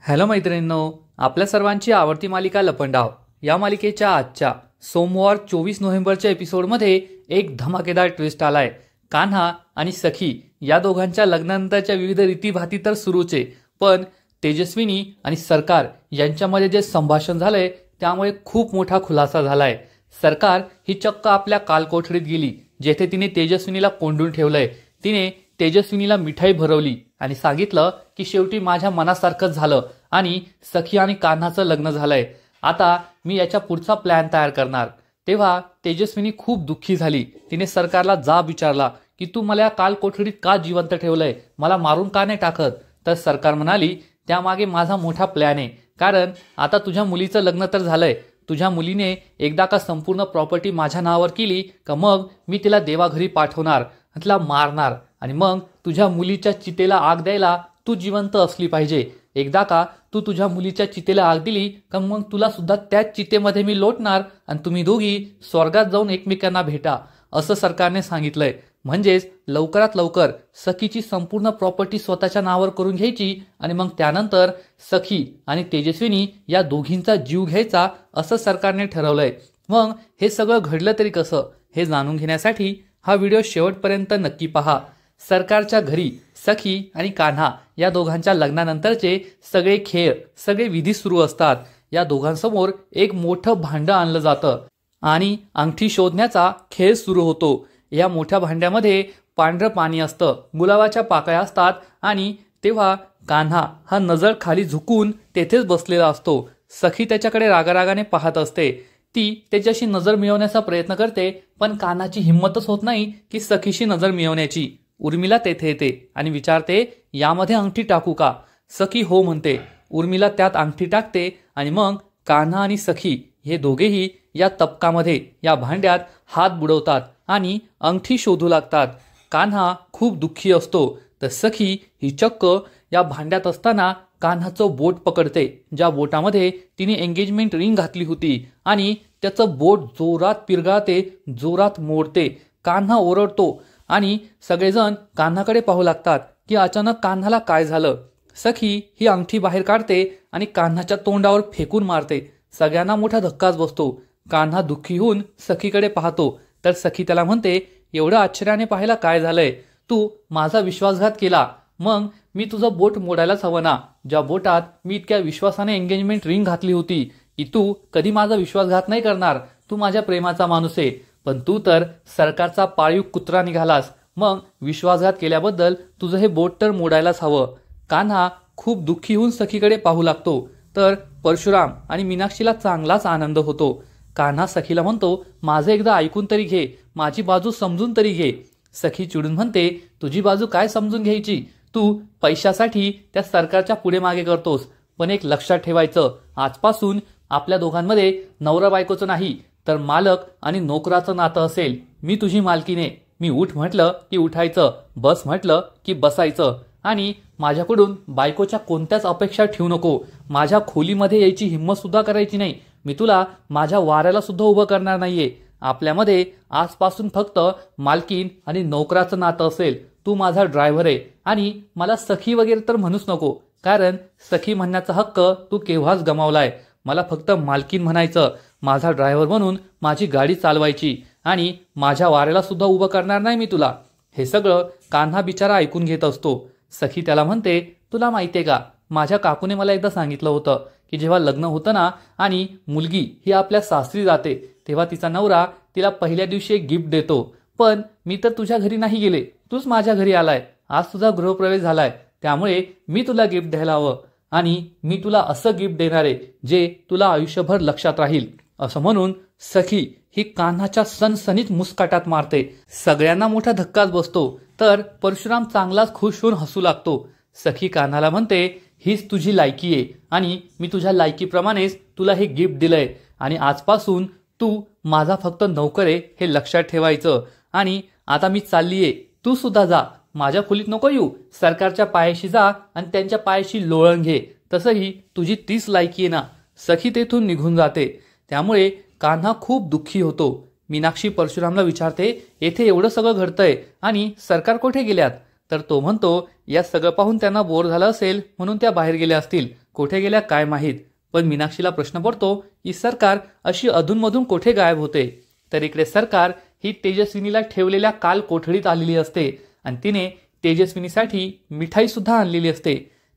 Hello मैत्रिणींनो, आपल्या सर्वांची आवडती मालिका लपंडाव या मालिकेच्या आजच्या सोमवार 24 नोव्हेंबरच्या एपिसोडमध्ये एक धमाकेदार ट्विस्ट आलाय। कान्हा आणि सखी या दोघांच्या लग्नानंतरच्या विविध रीतीभाती तर सुरूच आहे, पण तेजस्विनी आणि सरकार यांच्यामध्ये जे संभाषण झालंय त्यामुळे खूप मोठा खुलासा झालाय। सरकार ही चक्क आपल्या कालकोठडीत गेली, जेथे तिने तेजस्विनीला कोंडून ठेवलंय। तिने तेजस्विनीला मिठाई भरवली आणि सांगितलं की शेवटी माझ्या मनासारखंच झालं आणि सखी आणि कान्हाचं लग्न झालंय। आता मी याच्या पुढचा प्लॅन तयार करणार। तेव्हा तेजस्विनी खूप दुःखी झाली। तिने सरकारला जाब विचारला की तू मला या कालकोठडीत का जिवंत ठेवलंय, मला मारून का नाही टाकत? तर सरकार म्हणाली त्यामागे माझा मोठा प्लॅन आहे, कारण आता तुझ्या मुलीचं लग्न तर झालंय। तुझ्या मुलीने एकदा का संपूर्ण प्रॉपर्टी माझ्या नावावर केली का मग मी तिला देवाघरी पाठवणार, तिला मारणार आणि मग तुझ्या मुलीच्या चितेला आग द्यायला तू जिवंत असली पाहिजे। एकदा का तू तुझ्या मुलीच्या चितेला आग दिली का मग तुला सुद्धा त्याच चितेमध्ये मी लोटणार आणि तुम्ही दोघी स्वर्गात जाऊन एकमेकांना भेटा, असं सरकारने सांगितलंय। म्हणजेच लवकरात लवकर सखीची संपूर्ण प्रॉपर्टी स्वतःच्या नावावर करून घ्यायची आणि मग त्यानंतर सखी आणि तेजस्विनी या दोघींचा जीव घ्यायचा, असं सरकारने ठरवलंय। मग हे सगळं घडलं तरी कसं, हे जाणून घेण्यासाठी हा व्हिडिओ शेवटपर्यंत नक्की पहा। सरकारच्या घरी सखी आणि कान्हा या दोघांच्या लग्नानंतरचे सगळे खेळ, सगळे विधी सुरू असतात। या दोघांसमोर एक मोठं भांडं आणलं जातं आणि अंगठी शोधण्याचा खेळ सुरू होतो। या मोठ्या भांड्यामध्ये पांढरं पाणी असतं, गुलाबाच्या पाकळ्या असतात आणि तेव्हा कान्हा हा नजर खाली झुकून तेथेच बसलेला असतो। सखी त्याच्याकडे रागारागाने पाहत असते। ती त्याच्याशी नजर मिळवण्याचा प्रयत्न करते, पण कान्हाची हिंमतच होत नाही की सखीशी नजर मिळवण्याची। उर्मिला तेथे येते आणि विचारते यामध्ये अंगठी टाकू का? सखी हो म्हणते। उर्मिला त्यात अंगठी टाकते आणि मग कान्हा आणि सखी हे दोघेही या तपकामध्ये, या भांड्यात हात बुडवतात आणि अंगठी शोधू लागतात। कान्हा खूप दुःखी असतो, तर सखी ही चक्क या भांड्यात असताना कान्हाचं बोट पकडते, ज्या बोटामध्ये तिने एंगेजमेंट रिंग घातली होती, आणि त्याचं बोट जोरात पिरगाळते, जोरात मोडते। कान्हा ओरडतो आणि सगळेजण कान्हाकडे पाहू लागतात की अचानक कान्हाला काय झालं। सखी ही अंगठी बाहेर काढते आणि कान्हाच्या तोंडावर फेकून मारते। सगळ्यांना मोठा धक्काच बसतो। कान्हा दुःखी होऊन सखीकडे पाहतो, तर सखी त्याला म्हणते एवढं आश्चर्याने पाहायला काय झालंय? तू माझा विश्वासघात केला, मग मी तुझं बोट मोडायलाच हवं ना? ज्या बोटात मी इतक्या विश्वासाने एंगेजमेंट रिंग घातली होती, की तू कधी माझा विश्वासघात नाही करणार, तू माझ्या प्रेमाचा माणूस आहे, पण तू तर सरकारचा पाळीव कुत्रा निघालास। मग विश्वासघात केल्याबद्दल तुझं हे बोट तर मोडायलाच हवं। कान्हा खूप दुःखी होऊन सखीकडे पाहू लागतो, तर परशुराम आणि मीनाक्षीला चांगलाच आनंद होतो। कान्हा सखीला म्हणतो माझं एकदा ऐकून तरी घे, माझी बाजू समजून तरी घे। सखी चिडून म्हणते तुझी बाजू काय समजून घ्यायची? तू पैशासाठी त्या सरकारच्या पुढे मागे करतोस, पण एक लक्षात ठेवायचं, आजपासून आपल्या दोघांमध्ये नवरा बायकोचं नाही तर मालक आणि नोकराचं नातं असेल। मी तुझी मालकीने, मी उठ म्हटलं की उठायचं, बस म्हटलं की बसायचं, आणि माझ्याकडून बायकोच्या कोणत्याच अपेक्षा ठेवू नको। माझ्या खोलीमध्ये यायची हिंमत सुद्धा करायची नाही। मी तुला माझ्या वाऱ्याला सुद्धा उभं करणार नाहीये। आपल्यामध्ये आजपासून फक्त मालकीन आणि नोकराचं नातं असेल। तू माझा ड्रायव्हर आहे आणि मला सखी वगैरे तर म्हणूच नको, कारण सखी म्हणण्याचा हक्क तू केव्हाच गमावलाय। मला फक्त मालकीन म्हणायचं, माझा ड्रायव्हर म्हणून माझी गाडी चालवायची, आणि माझ्या वाऱ्याला सुद्धा उभं करणार नाही मी तुला। हे सगळं कान्हा बिचारा ऐकून घेत असतो। सखी त्याला म्हणते तुला माहितीये का, माझ्या काकूने मला एकदा सांगितलं होतं की जेव्हा लग्न होतं ना आणि मुलगी ही आपल्या सासरी जाते, तेव्हा तिचा नवरा तिला पहिल्या दिवशी एक गिफ्ट देतो। पण मी तर तुझ्या घरी नाही गेले, तूच माझ्या घरी आलाय, आज तुझा गृहप्रवेश झालाय, त्यामुळे मी तुला गिफ्ट द्यायला हवं, आणि मी तुला असं गिफ्ट देणार आहे जे तुला आयुष्यभर लक्षात राहील। असं म्हणून सखी ही कान्हाच्या सणसणीत मुस्काटात मारते। सगळ्यांना मोठा धक्काच बसतो, तर परशुराम चांगलाच खुश होऊन हसू लागतो। सखी कान्हाला म्हणते हीच तुझी लायकी आहे, आणि मी तुझ्या लायकीप्रमाणेच तुला हे गिफ्ट दिलंय, आणि आजपासून तू माझा फक्त नोकर आहे हे लक्षात ठेवायचं। आणि आता मी चाललीये, तू सुद्धा जा, माझ्या खोलीत नको येऊ, सरकारच्या पायाशी जा आणि त्यांच्या पायाशी लोळण घे, तसंही तुझी तीच लायकी आहे ना। सखी तेथून निघून जाते। त्यामुळे कान्हा खूप दुःखी होतो। मीनाक्षी परशुरामला विचारते येथे एवढं सगळं घडतंय आणि सरकार कुठे गेल्यात? तर तो म्हणतो या सगळं पाहून त्यांना बोर झालं असेल म्हणून त्या बाहेर गेल्या असतील, कुठे गेल्या काय माहीत. पण मीनाक्षीला प्रश्न पडतो की सरकार अशी अधूनमधून कुठे गायब होते. तर इकडे सरकार ही तेजस्विनीला ठेवलेल्या काल कोठडीत आलेली असते आणि तिने तेजस्विनीसाठी मिठाई सुद्धा आणलेली असते.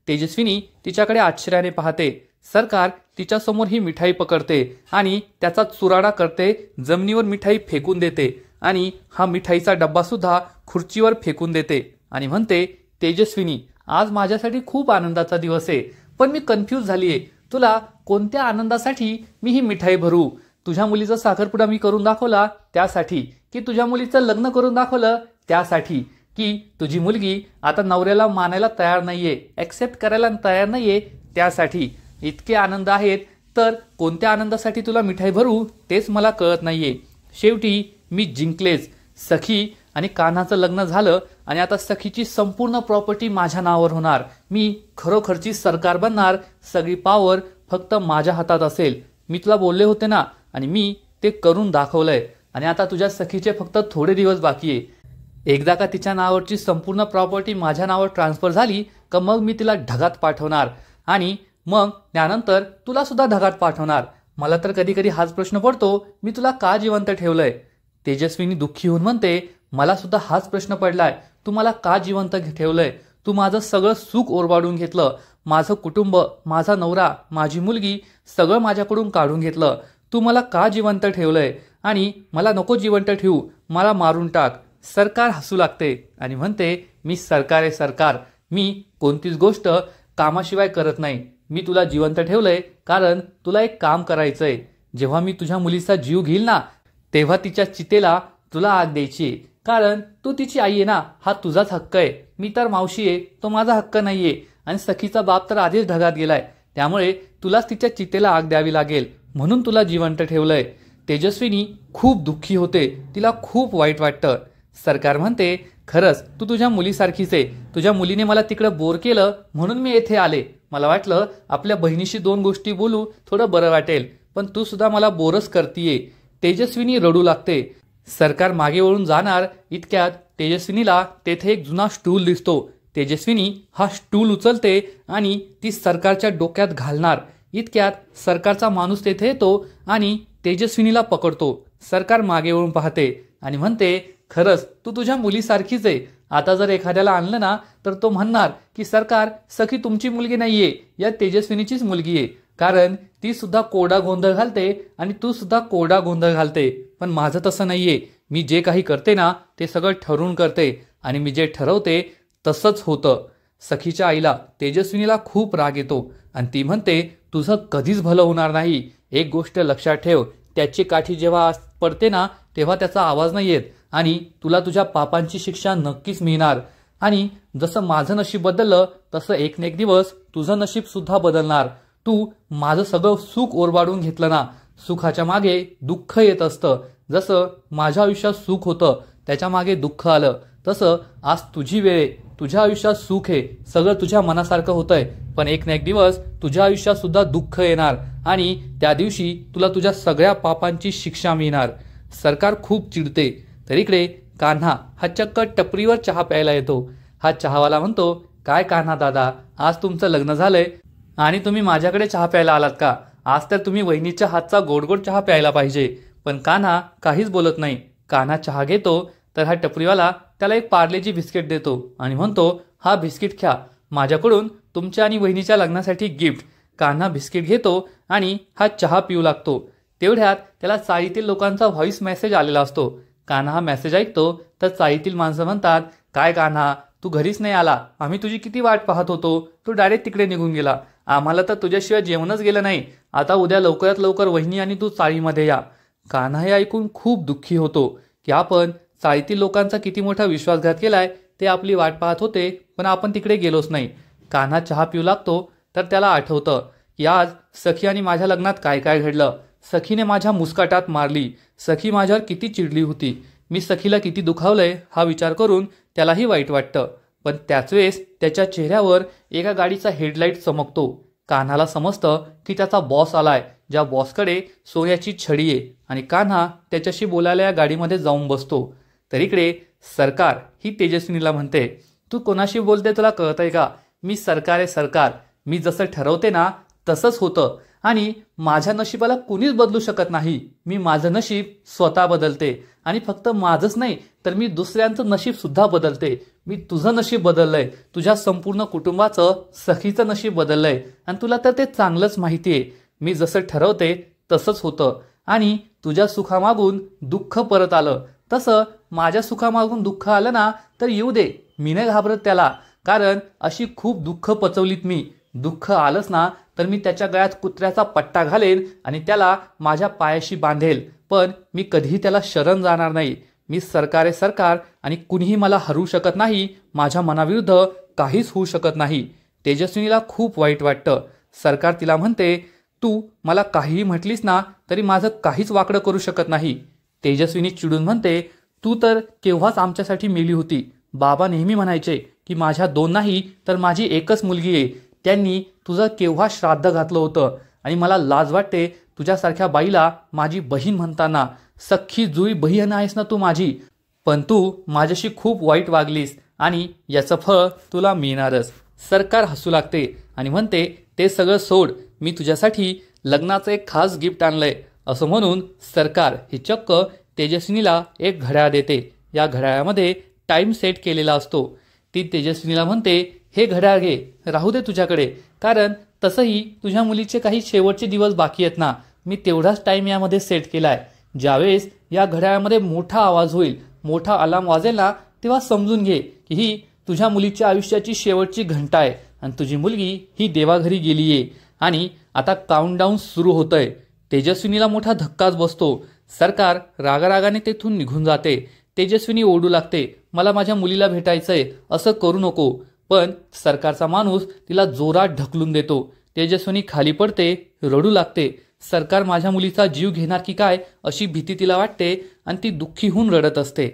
तेजस्विनी तिच्याकडे आश्चर्याने पाहते. सरकार तिच्यासमोर ही मिठाई पकडते आणि त्याचा चुराडा करते, जमिनीवर मिठाई फेकून देते आणि हा मिठाईचा डब्बा सुद्धा खुर्चीवर फेकून देते आणि म्हणते, तेजस्विनी आज माझ्यासाठी खूप आनंदाचा दिवस आहे, पण मी कन्फ्यूज झालीये. तुला कोणत्या आनंदासाठी मी ही मिठाई भरू? तुझ्या मुलीचा साखरपुडा मी करून दाखवला त्यासाठी, की तुझ्या मुलीचं लग्न करून दाखवलं त्यासाठी, की तुझी मुलगी आता नवऱ्याला मानायला तयार नाहीये, ऍक्सेप्ट करायला तयार नाहीये त्यासाठी? इतके आनंद आहेत, तर कोणत्या आनंदासाठी तुला मिठाई भरू तेच मला कळत नाहीये. शेवटी मी जिंकलेच. सखी आणि कान्हाचं लग्न झालं आणि आता सखीची संपूर्ण प्रॉपर्टी माझ्या नावावर होणार. मी खरोखरची सरकार बनणार. सगळी पॉवर फक्त माझ्या हातात असेल. मी तुला बोलले होते ना, आणि मी ते करून दाखवलंय. आणि आता तुझ्या सखीचे फक्त थोडे दिवस बाकी आहे. एकदा का तिच्या नावावरची संपूर्ण प्रॉपर्टी माझ्या नावावर ट्रान्सफर झाली का मग मी तिला ढगात पाठवणार आणि मग त्यानंतर तुला सुद्धा ढगात पाठवणार. मला तर कधी कधी हाच प्रश्न पडतो, मी तुला का जिवंत ठेवलंय? तेजस्विनी दुःखी होऊन म्हणते, मला सुद्धा हाच प्रश्न पडलाय. तू मला का जिवंत ठेवलंय? तू माझं सगळं सुख ओरबाडून घेतलं. माझं कुटुंब, माझा नवरा, माझी मुलगी सगळं माझ्याकडून काढून घेतलं. तू मला का जिवंत ठेवलंय? आणि मला नको जिवंत ठेवू, मला मारून टाक. सरकार हसू लागते आणि म्हणते, मी सरकार आहे सरकार. मी कोणतीच गोष्ट कामाशिवाय करत नाही. मी तुला जिवंत ठेवलंय कारण तुला एक काम करायचंय. जेव्हा मी तुझ्या मुलीचा जीव घेईल ना, तेव्हा तिच्या चितेला तुला आग द्यायची, कारण तू तिची आई आहे ना. हा तुझाच हक्क आहे. मी तर मावशी आहे, तो माझा हक्क नाहीये. आणि सखीचा बाप तर आधीच ढगात गेलाय, त्यामुळे तुलाच तिच्या चितेला आग द्यावी लागेल, म्हणून तुला जिवंत ठेवलंय. तेजस्विनी खूप दुःखी होते. तिला खूप वाईट वाटतं. सरकार म्हणते, खरंच तू तुझ्या मुलीसारखीच आहे. तुझ्या मुलीने मला तिकडं बोर केलं म्हणून मी येथे आले. मला वाटलं आपल्या बहिणीशी 2 गोष्टी बोलू, थोडं बरं वाटेल, पण तू सुद्धा मला बोरच करतीये. तेजस्विनी रडू लागते. सरकार मागे वळून जाणार इतक्यात तेजस्विनीला तेथे एक जुना स्टूल दिसतो. तेजस्विनी हा स्टूल उचलते आणि ती सरकारच्या डोक्यात घालणार इतक्यात सरकारचा माणूस तेथे येतो आणि तेजस्विनीला पकडतो. सरकार मागे वळून पाहते आणि म्हणते, खरंच तू तुझ्या मुलीसारखीच आहे. आता जर एखाद्याला आणलं ना तर तो म्हणणार की सरकार, सखी तुमची मुलगी नाहीये, या तेजस्विनीचीच मुलगी आहे, कारण ती सुद्धा कोरडा गोंधळ घालते आणि तू सुद्धा कोरडा गोंधळ घालते. पण माझं तसं नाहीये. मी जे काही करते ना ते सगळं ठरवून करते आणि मी जे ठरवते तसंच होतं. सखीच्या आईला तेजस्विनीला खूप राग येतो आणि ती म्हणते, तुझं कधीच भलं होणार नाही. एक गोष्ट लक्षात ठेव, त्याची काठी जेव्हा पडते ना तेव्हा त्याचा आवाज नाही येत आणि तुला तुझ्या पापांची शिक्षा नक्कीच मिळणार. आणि जसं माझं नशीब बदललं तसं एक ना एक दिवस तुझं नशीब सुद्धा बदलणार. तू माझं सगळं सुख ओरबाडून घेतलं ना, सुखाच्या मागे दुःख येत असतं. जसं माझ्या आयुष्यात सुख होतं त्याच्या मागे दुःख आलं, तसं आज तुझी वेळ आहे. तुझ्या आयुष्यात सुख आहे, सगळं तुझ्या मनासारखं होतंय, पण एक ना एक दिवस तुझ्या आयुष्यात सुद्धा दुःख येणार आणि त्या दिवशी तुला तुझ्या सगळ्या पापांची शिक्षा मिळणार. सरकार खूप चिडते. तर इकडे कान्हा हा चक्क टपरीवर चहा प्यायला येतो. हा चहावाला म्हणतो, काय कान्हा दादा, आज तुमचं लग्न झालंय आणि तुम्ही माझ्याकडे चहा प्यायला आलात का? आज तर तुम्ही वहिनीच्या हातचा गोड गोड चहा प्यायला पाहिजे. पण कान्हा काहीच बोलत नाही. कान्हा चहा घेतो तर हा टपरीवाला त्याला एक पार्लेजी बिस्किट देतो आणि म्हणतो, हा बिस्किट खा, माझ्याकडून तुमच्या आणि वहिनीच्या लग्नासाठी गिफ्ट. कान्हा बिस्किट घेतो आणि हा चहा पिऊ लागतो. तेवढ्यात त्याला चाळीतील लोकांचा व्हॉइस मेसेज आलेला असतो. कान्हा हा मेसेज ऐकतो तर चाळीतील माणसं म्हणतात, काय कान्हा, तू घरीच नाही आला, आम्ही तुझी किती वाट पाहत होतो, तू डायरेक्ट तिकडे निघून गेला, आम्हाला तर तुझ्याशिवाय जेवणच गेलं नाही. आता उद्या लवकरात लवकर वहिनी आणि तू चाळीमध्ये या. कान्हा हे ऐकून खूप दुःखी होतो की आपण चाळीतील लोकांचा किती मोठा विश्वासघात केलाय. ते आपली वाट पाहत होते पण आपण तिकडे गेलोच नाही. कान्हा चहा पिऊ लागतो तर त्याला आठवतं की आज सखी आणि माझ्या लग्नात काय काय घडलं. सखीने माझ्या मुस्काटात मारली, सखी माझ्यावर किती चिडली होती, मी सखीला किती दुखावलंय हा विचार करून त्यालाही वाईट वाटतं. पण त्याच वेळेस त्याच्या चेहऱ्यावर एका गाडीचा हेडलाईट चमकतो. कान्हाला समजतं की त्याचा बॉस आलाय, ज्या बॉसकडे सोन्याची छडी आहे, आणि कान्हा त्याच्याशी बोलायला या गाडीमध्ये जाऊन बसतो. तर इकडे सरकार ही तेजस्विनीला म्हणते, तू कोणाशी बोलते तुला कळतंय का? मी सरकार आहे सरकार. मी जसं ठरवते ना तसंच होतं आणि माझ्या नशिबाला कुणीच बदलू शकत नाही. मी माझं नशीब स्वतः बदलते आणि फक्त माझंच नाही तर मी दुसऱ्यांचं नशीब सुद्धा बदलते. मी तुझं नशीब बदललंय, तुझ्या संपूर्ण कुटुंबाचं, सखीचं नशीब बदललंय आणि तुला तर ते चांगलंच माहितीये. मी जसं ठरवते तसंच होतं आणि तुझ्या सुखामागून दुःख परत आलं. तसं माझ्या सुखामागून दुःख आलं ना तर येऊ दे, मी नाही घाबरत त्याला. कारण अशी खूप दुःख पचवलीत मी. दुःख आलंच ना तर मी त्याच्या गळ्यात कुत्र्याचा पट्टा घालेन आणि त्याला माझ्या पायाशी बांधेल. पण मी कधीही त्याला शरण जाणार नाही. मी सरकार आहे सरकार आणि कुणीही मला हरवू शकत नाही. माझ्या मनाविरुद्ध काहीच होऊ शकत नाही. तेजस्विनीला खूप वाईट वाटतं. सरकार तिला म्हणते, तू मला काहीही म्हटलीस ना तरी माझं काहीच वाकडं करू शकत नाही. तेजस्विनी चिडून म्हणते, तू तर केव्हाच आमच्यासाठी मेली होती. बाबा नेहमी म्हणायचे की माझ्या 2 नाही तर माझी एकच मुलगी आहे. त्यांनी तुझं केव्हा श्राद्ध घातलं होतं आणि मला लाज वाटते तुझ्यासारख्या बाईला माझी बहीण म्हणताना. सख्खी जुळी बहीण आहेस ना तू माझी. पण तू माझ्याशी खूप वाईट वागलीस आणि याचं फळ तुला मिळणारच. सरकार हसू लागते आणि म्हणते, ते सगळं सोड. मी तुझ्यासाठी लग्नाचं एक खास गिफ्ट आणलंय. असं म्हणून सरकार ही चक्क तेजस्विनीला एक घड्याळ देते. या घड्याळामध्ये टाइम सेट केलेला असतो. ती तेजस्विनीला म्हणते, हे घड्याळ घे, राहू दे तुझ्याकडे. कारण तसंही तुझ्या मुलीचे काही शेवटचे दिवस बाकी आहेत ना. मी तेवढाच टाइम यामध्ये सेट केलाय. ज्यावेळेस या घड्याळामध्ये मोठा आवाज होईल, मोठा अलार्म वाजेल ना, तेव्हा समजून घे की ही तुझ्या मुलीच्या आयुष्याची शेवटची घंटा आहे आणि तुझी मुलगी ही देवाघरी गेलीये आणि आता काउंटडाऊन सुरू होतंय. तेजस्विनीला मोठा धक्काच बसतो. सरकार रागारागाने तेथून निघून जाते. तेजस्विनी ओरडू लागते, मला माझ्या मुलीला भेटायचंय, असं करू नको. पण सरकारचा माणूस तिला जोरात ढकलून देतो. तेजस्विनी खाली पडते, रडू लागते. सरकार माझ्या मुलीचा जीव घेणार की काय अशी भीती तिला वाटते आणि ती दुःखी होऊन रडत असते.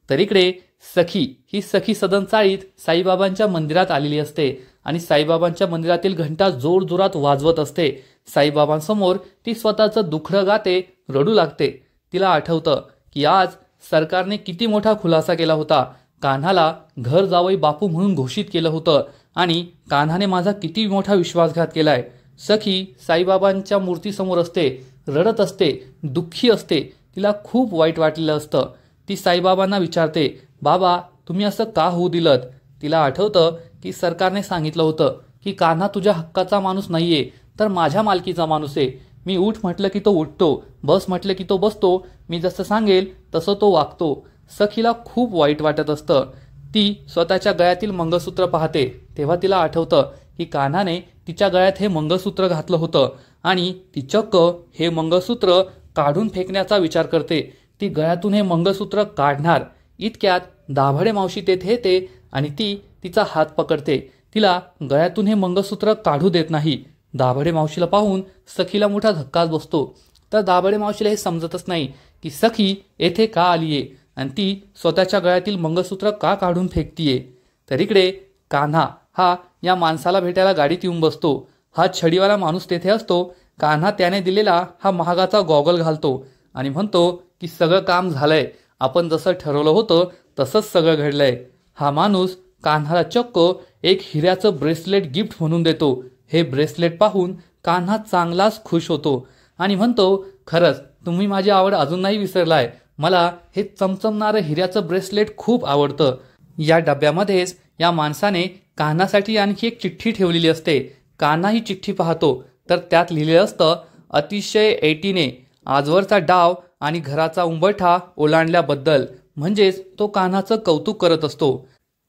तर इकडे सखी ही सखी सदन चाळीत साईबाबांच्या मंदिरात आलेली असते आणि साईबाबांच्या मंदिरातील घंटा जोरजोरात वाजवत असते. साईबाबांसमोर ती स्वतःचं दुखडं गाते, रडू लागते. तिला आठवतं की आज सरकारने किती मोठा खुलासा केला होता. कान्हाला घर जावई बापू म्हणून घोषित केलं होतं आणि कान्हाने माझा किती मोठा विश्वासघात केलाय. सखी साईबाबांच्या मूर्तीसमोर असते, रडत असते, दुःखी असते. तिला खूप वाईट वाटलेलं असतं. ती साईबाबांना विचारते, बाबा तुम्ही असं का होऊ दिलत? तिला आठवतं की सरकारने सांगितलं होतं की कान्हा तुझ्या हक्काचा माणूस नाहीये तर माझ्या मालकीचा माणूस आहे. मी उठ म्हटलं की तो उठतो, बस म्हटलं की तो बसतो, मी जसं सांगेल तसं तो वागतो. सखीला खूप वाईट वाटत असतं. ती स्वतःच्या गळ्यातील मंगळसूत्र पाहते तेव्हा तिला आठवतं की कान्हाने तिच्या गळ्यात हे मंगळसूत्र घातलं होतं आणि ती चक्क हे मंगळसूत्र काढून फेकण्याचा विचार करते. ती गळ्यातून हे मंगळसूत्र काढणार इतक्यात दाभाडे मावशी तेथे येते आणि ती तिचा हात पकडते. तिला गळ्यातून हे मंगळसूत्र काढू देत नाही. दाभाडे मावशीला पाहून सखीला मोठा धक्काच बसतो. तर दाभाडे मावशीला हे समजतच नाही की सखी येथे का आलीये आणि ती स्वतःच्या गळ्यातील मंगळसूत्र का काढून फेकतीये. तर इकडे कान्हा हा या माणसाला भेटायला गाडीत येऊन बसतो. हा छडीवाला माणूस तेथे असतो. कान्हा त्याने दिलेला हा महागाचा गॉगल घालतो आणि म्हणतो की सगळं काम झालंय, आपण जसं ठरवलं होतं तसंच सगळं घडलंय. हा माणूस कान्हाला चक्क एक हिऱ्याचं ब्रेसलेट गिफ्ट म्हणून देतो. हे ब्रेसलेट पाहून कान्हा चांगलाच खुश होतो आणि म्हणतो, खरंच तुम्ही माझी आवड अजून नाही विसरलाय. मला हे चमचमणारं हिऱ्याचं ब्रेसलेट खूप आवडतं. या डब्यामध्येच या माणसाने कान्हासाठी आणखी एक चिठ्ठी ठेवलेली असते. कान्हा ही चिठ्ठी पाहतो तर त्यात लिहिलेलं असतं, अतिशय ऐटीने आजवरचा डाव आणि घराचा उंबरठा ओलांडल्याबद्दल. म्हणजेच तो कान्हाचं कौतुक करत असतो.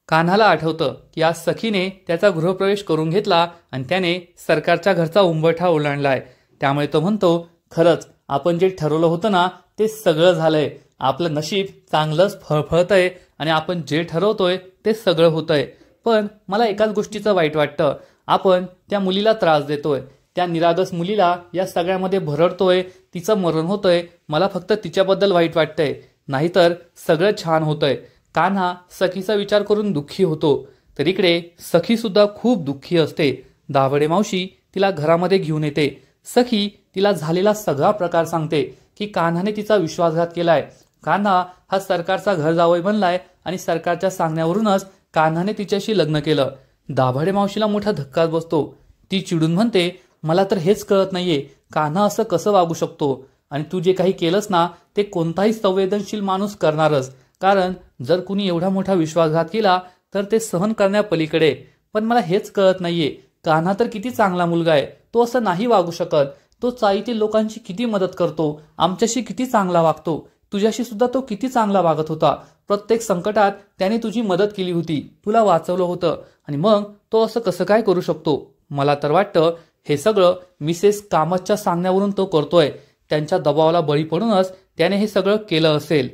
कान्हाला आठवतं की आज सखीने त्याचा गृहप्रवेश करून घेतला आणि त्याने सरकारच्या घरचा उंबरठा ओलांडलाय. त्यामुळे तो म्हणतो, खरंच आपण जे ठरवलं होतं ना ते सगळं झालंय. आपलं नशीब चांगलंच फळफळतंय आणि आपण जे ठरवतोय ते सगळं होतंय. पण मला एकाच गोष्टीचं वाईट वाटतं, आपण त्या मुलीला त्रास देतोय. त्या निरागस मुलीला या सगळ्यामध्ये भरडतोय, तिचं मरण होतंय. मला फक्त तिच्याबद्दल वाईट वाटतंय, नाहीतर सगळं छान होतंय. कान्हा सखीचा विचार करून दुःखी होतो. तर इकडे सखी सुद्धा खूप दुःखी असते. दाभाडे मावशी तिला घरामध्ये घेऊन येते. सखी तिला झालेला सगळा प्रकार सांगते की कान्हाने तिचा विश्वासघात केलाय. कान्हा हा सरकारचा घर जावई बनलाय आणि सरकारच्या सांगण्यावरूनच कान्हाने तिच्याशी लग्न केलं. दाभाडे मावशीला मोठा धक्काच बसतो. ती चिडून म्हणते, मला तर हेच कळत नाहीये, कान्हा असं कसं वागू शकतो. आणि तू जे काही केलंस ना ते कोणताही संवेदनशील माणूस करणारच. कारण जर कुणी एवढा मोठा विश्वासघात केला तर ते सहन करण्यापलीकडे. पण मला हेच कळत नाहीये, कान्हा तर किती चांगला मुलगा आहे, तो असं नाही वागू शकत. तो चाईतील लोकांची किती मदत करतो, आमच्याशी किती चांगला वागतो. तुझ्याशी सुद्धा तो किती चांगला वागत होता. प्रत्येक संकटात त्याने तुझी मदत केली होती, तुला वाचवलं होतं. आणि मग तो असं कसं काय करू शकतो. मला तर वाटतं हे सगळं मिसेस कामतच्या सांगण्यावरून तो करतोय. त्यांच्या दबावाला बळी पडूनच त्याने हे सगळं केलं असेल.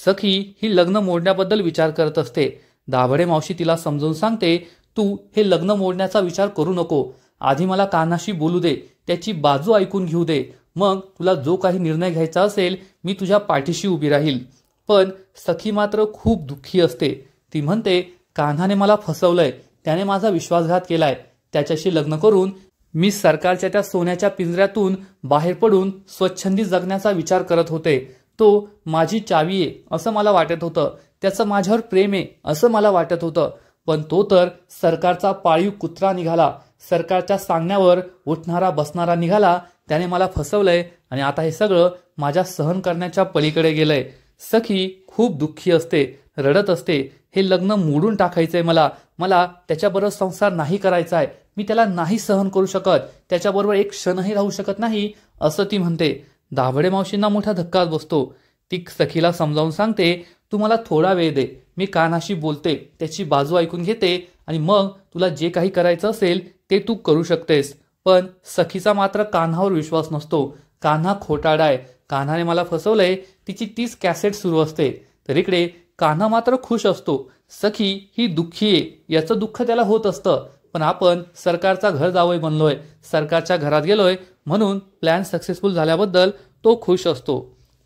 सखी ही लग्न मोडण्याबद्दल विचार करत असते. दाभाडे मावशी तिला समजावून सांगते, तू हे लग्न मोडण्याचा विचार करू नको. आधी मला कान्हाशी बोलू दे, त्याची बाजू ऐकून घेऊ दे. मग तुला जो काही निर्णय घ्यायचा असेल मी तुझ्या पाठीशी उभी राहील. पण सखी मात्र खूप दुःखी असते. ती म्हणते, कान्हाने मला फसवलंय, त्याने माझा विश्वासघात केलाय. त्याच्याशी लग्न करून मी सरकारच्या त्या सोन्याच्या पिंजऱ्यातून बाहेर पडून स्वच्छंदी जगण्याचा विचार करत होते. तो माझी चावी आहे असं मला वाटत होतं, त्याचं माझ्यावर प्रेम आहे असं मला वाटत होतं. पण तो तर सरकारचा पाळीव कुत्रा निघाला, सरकारच्या सांगण्यावर उठणारा बसणारा निघाला. त्याने मला फसवलंय आणि आता हे सगळं माझ्या सहन करण्याच्या पलीकडे गेलंय. सखी खूप दुःखी असते, रडत असते. हे लग्न मोडून टाकायचंय मला त्याच्याबरोबर संसार नाही करायचा आहे. मी त्याला नाही सहन करू शकत, त्याच्याबरोबर एक क्षणही राहू शकत नाही असं ती म्हणते. दाभाडे मावशींना मोठा धक्काच बसतो. ती सखीला समजावून सांगते, तू मला थोडा वेळ दे, मी कान्हाशी बोलते, त्याची बाजू ऐकून घेते आणि मग तुला जे काही करायचं असेल ते तू करू शकतेस. पण सखीचा मात्र कान्हावर विश्वास नसतो. कान्हा खोटारडा आहे, कान्हाने मला फसवलंय, तिची तीच कॅसेट सुरू असते. तर इकडे कान्हा मात्र खुश असतो. सखी ही दुःखी आहे, याचं दुःख त्याला होत असतं. पण आपण सरकारचा घर जावई बनलोय, सरकारच्या घरात गेलोय म्हणून प्लॅन सक्सेसफुल झाल्याबद्दल तो खुश असतो.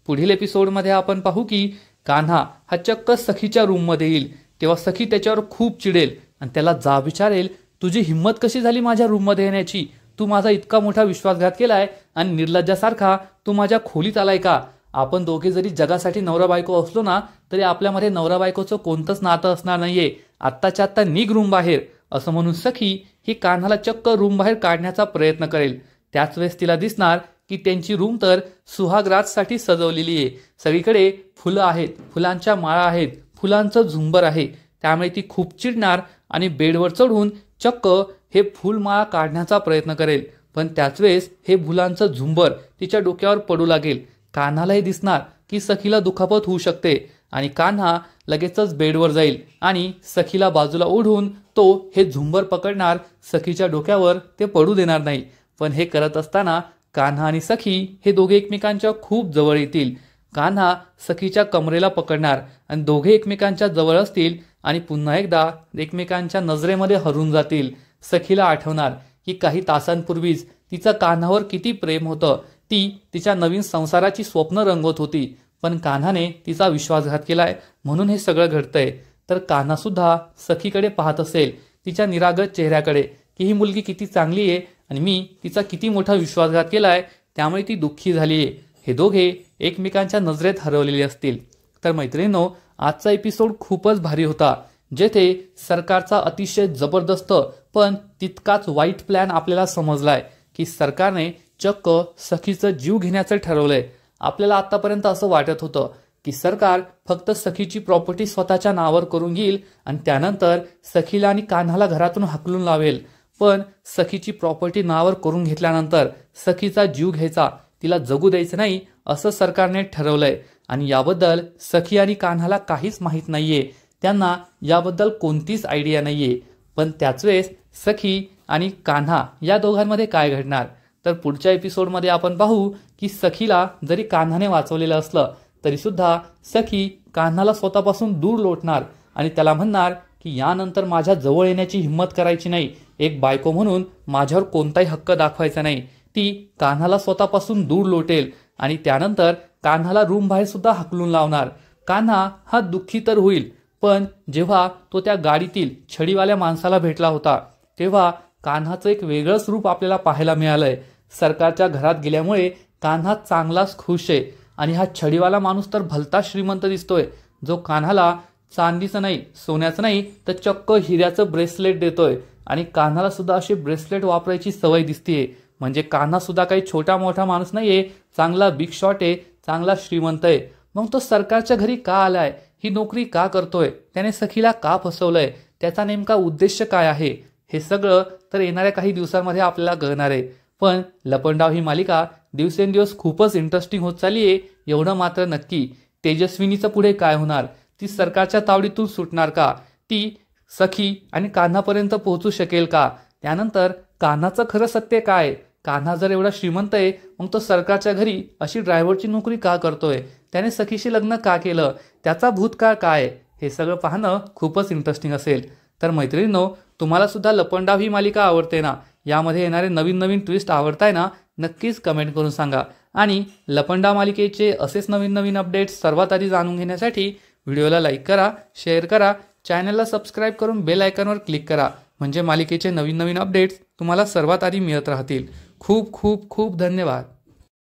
पुढील एपिसोडमध्ये आपण पाहू की कान्हा हा चक्क सखीच्या रूममध्ये येईल. तेव्हा सखी त्याच्यावर खूप चिडेल आणि त्याला जाब विचारेल, तुझी हिंमत कशी झाली माझ्या रूममध्ये येण्याची. तू माझा इतका मोठा विश्वासघात केलाय आणि निर्लज्जासारखा तू माझ्या खोलीत आलाय का. आपण दोघे जरी जगासाठी नवरा बायको असलो ना तरी आपल्यामध्ये नवरा बायकोचं कोणतंच नातं असणार नाहीये. आत्ताच्या आत्ता निघ रूम बाहेर असं म्हणून सखी ही कान्हाला चक्क रूम बाहेर काढण्याचा प्रयत्न करेल. त्याच वेळेस तिला दिसणार की त्यांची रूम तर सुहागराजसाठी सजवलेली आहे. सगळीकडे फुलं आहेत, फुलांच्या माळा आहेत, फुलांचं झुंबर आहे. त्यामुळे ती खूप चिडणार आणि बेडवर चढून चक्क हे फुलमाळा काढण्याचा प्रयत्न करेल. पण त्याच वेळेस हे फुलांचं झुंबर तिच्या डोक्यावर पडू लागेल. कान्हालाही दिसणार की सखीला दुखापत होऊ शकते आणि कान्हा लगेचच बेडवर जाईल आणि सखीला बाजूला ओढून तो हे झुंबर पकडणार. सखीच्या डोक्यावर ते पडू देणार नाही. पण हे करत असताना कान्हा आणि सखी हे दोघे एकमेकांच्या खूप जवळ येतील. कान्हा सखीच्या कमरेला पकडणार आणि दोघे एकमेकांच्या जवळ असतील आणि पुन्हा एकदा एकमेकांच्या नजरेमध्ये हरून जातील. सखीला आठवणार की काही तासांपूर्वीच तिचं कान्हावर किती प्रेम होतं. ती तिच्या नवीन संसाराची स्वप्न रंगवत होती. पण कान्हाने तिचा विश्वासघात केलाय म्हणून हे सगळं घडतंय. तर कान्हा सुद्धा सखीकडे पाहत असेल, तिच्या निरागस चेहऱ्याकडे, की ही मुलगी किती चांगली आहे आणि मी तिचा किती मोठा विश्वासघात केलाय त्यामुळे ती दुःखी झालीये. हे दोघे एकमेकांच्या नजरेत हरवलेले असतील. तर मैत्रिणींनो, आजचा एपिसोड खूपच भारी होता, जेथे सरकारचा अतिशय जबरदस्त पण तितकाच वाईट प्लॅन आपल्याला समजलाय की सरकारने चक्क सखीचं जीव घेण्याचं ठरवलंय. आपल्याला आतापर्यंत असं वाटत होतं की सरकार फक्त सखीची प्रॉपर्टी स्वतःच्या नावावर करून घेईल आणि त्यानंतर सखीला आणि कान्हाला घरातून हाकलून लावेल. पण सखीची प्रॉपर्टी नावावर करून घेतल्यानंतर सखीचा जीव घ्यायचा, तिला जगू द्यायचं नाही असं सरकारने ठरवलंय. आणि याबद्दल सखी आणि कान्हाला काहीच माहीत नाहीये, त्यांना याबद्दल कोणतीच आयडिया नाहीये. पण त्याच वेळेस सखी आणि कान्हा या दोघांमध्ये काय घडणार, तर पुढच्या एपिसोडमध्ये आपण पाहू की सखीला जरी कान्हाने वाचवलेलं असलं तरी सुद्धा सखी कान्हाला स्वतःपासून दूर लोटणार आणि त्याला म्हणणार की यानंतर माझ्या जवळ येण्याची हिंमत करायची नाही, एक बायको म्हणून माझ्यावर कोणताही हक्क दाखवायचा नाही. ती कान्हाला स्वतःपासून दूर लोटेल आणि त्यानंतर कान्हाला रूम बाहेर सुद्धा हाकलून लावणार. कान्हा हा दुःखी तर होईल, पण जेव्हा तो त्या गाडीतील छडीवाल्या माणसाला भेटला होता तेव्हा कान्हाचं एक वेगळंच रूप आपल्याला पाहायला मिळालंय. सरकारच्या घरात गेल्यामुळे कान्हा चांगलाच खुश आहे आणि हा छडीवाला माणूस तर भलता श्रीमंत दिसतोय, जो कान्हाला चांदीचं नाही, सोन्याचं नाही, तर चक्क हिऱ्याचं ब्रेसलेट देतोय आणि कान्हाला सुद्धा अशी ब्रेसलेट वापरायची सवय दिसतीये. म्हणजे कान्हा सुद्धा काही छोटा मोठा माणूस नाहीये, चांगला बिग शॉट आहे, चांगला श्रीमंत आहे. मग तो सरकारच्या घरी का आलाय, ही नोकरी का करतोय, त्याने सखीला का फसवलंय, त्याचा नेमका उद्देश काय आहे, हे सगळं तर येणाऱ्या काही दिवसांमध्ये आपल्याला कळणार आहे. पण लपंडाव ही मालिका दिवसेंदिवस खूपच इंटरेस्टिंग होत चालली आहे, एवढं मात्र नक्की. तेजस्विनीचं पुढे काय होणार, ती सरकारच्या तावडीतून सुटणार का, ती सखी आणि कान्हापर्यंत पोहोचू शकेल का, त्यानंतर कान्हाचं खरं सत्य काय, कान्हा जर एवढा श्रीमंत आहे मग तो सरकारच्या घरी अशी ड्रायव्हरची नोकरी का करतोय, त्याने सखीशी लग्न का केलं, त्याचा भूतकाळ काय, हे सगळं पाहणं खूपच इंटरेस्टिंग असेल. तर मैत्रिणींनो, तुम्हाला सुद्धा लपंडाव ही मालिका आवडते ना, यामध्ये येणारे नवीन नवीन ट्विस्ट आवडताय ना, नक्कीच कमेंट करून सांगा. आणि लपंडाव मालिकेचे असेच नवीन नवीन अपडेट्स सर्वात आधी जाणून घेण्यासाठी व्हिडिओला लाईक करा, शेअर करा, चॅनलला सबस्क्राईब करून बेल आयकॉनवर क्लिक करा. म्हणजे मालिकेचे नवीन नवीन अपडेट्स तुम्हाला सर्वात आधी मिळत राहतील. खूप खूप खूप धन्यवाद.